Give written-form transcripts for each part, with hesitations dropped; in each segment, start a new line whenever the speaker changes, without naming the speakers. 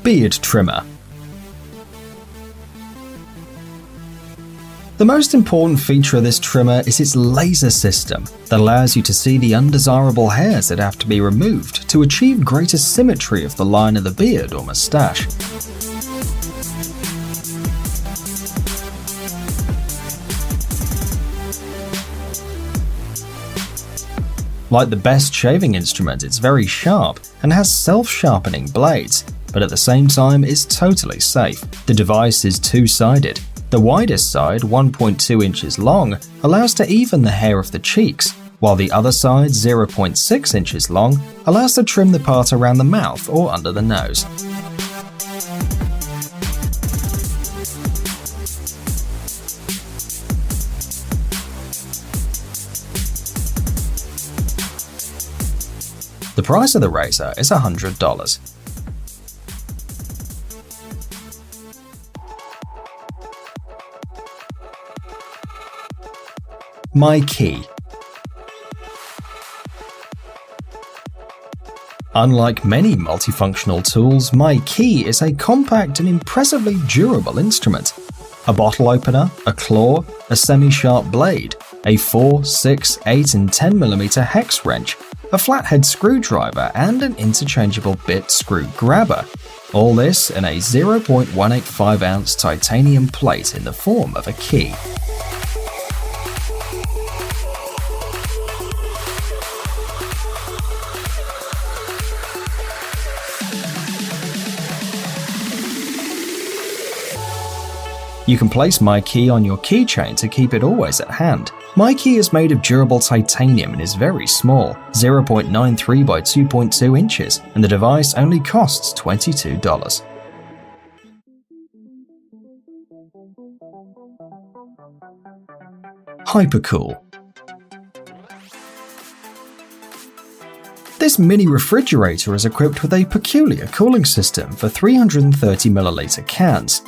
Beard trimmer. The most important feature of this trimmer is its laser system that allows you to see the undesirable hairs that have to be removed to achieve greater symmetry of the line of the beard or mustache. Like the best shaving instrument, it's very sharp and has self-sharpening blades, but at the same time is totally safe. The device is two-sided. The widest side, 1.2 inches long, allows to even the hair of the cheeks, while the other side, 0.6 inches long, allows to trim the part around the mouth or under the nose. The price of the razor is $100. My key. Unlike many multifunctional tools, my key is a compact and impressively durable instrument. A bottle opener, a claw, a semi-sharp blade, a 4, 6, 8 and 10mm hex wrench, a flathead screwdriver and an interchangeable bit screw grabber. All this in a 0.185 ounce titanium plate in the form of a key. You can place My Key on your keychain to keep it always at hand. My Key is made of durable titanium and is very small, 0.93 by 2.2 inches, and the device only costs $22. Hypercool. This mini refrigerator is equipped with a peculiar cooling system for 330ml cans.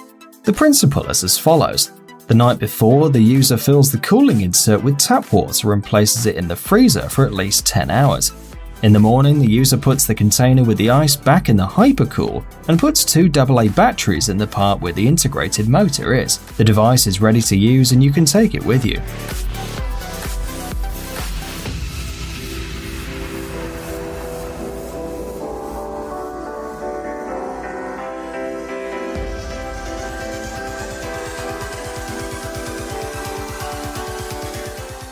The principle is as follows. The night before, the user fills the cooling insert with tap water and places it in the freezer for at least 10 hours. In the morning, the user puts the container with the ice back in the Hypercool and puts two AA batteries in the part where the integrated motor is. The device is ready to use and you can take it with you.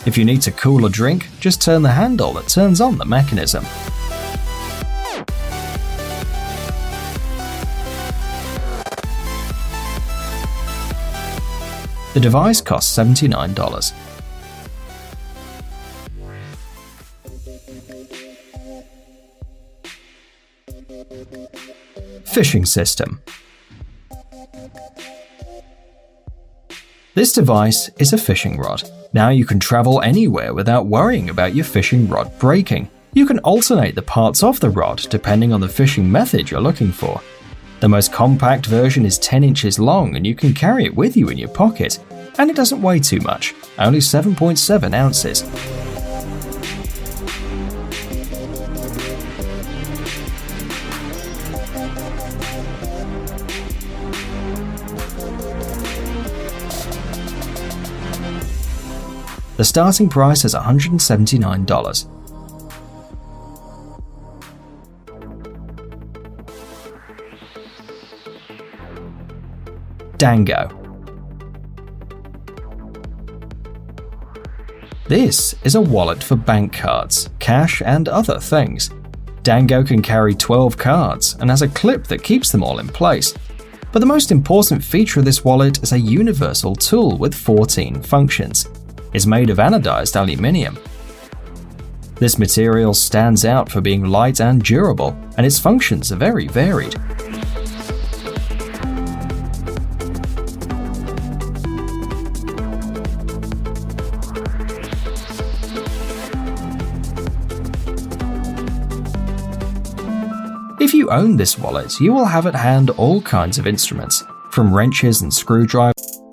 If you need to cool a drink, just turn the handle that turns on the mechanism. The device costs $79. Fishing system. This device is a fishing rod. Now you can travel anywhere without worrying about your fishing rod breaking. You can alternate the parts of the rod depending on the fishing method you're looking for. The most compact version is 10 inches long and you can carry it with you in your pocket. And it doesn't weigh too much, only 7.7 ounces. The starting price is $179. Dango. This is a wallet for bank cards, cash and other things. Dango can carry 12 cards and has a clip that keeps them all in place. But the most important feature of this wallet is a universal tool with 14 functions. It's made of anodized aluminium. This material stands out for being light and durable, and its functions are very varied. If you own this wallet, you will have at hand all kinds of instruments, from wrenches and screwdrivers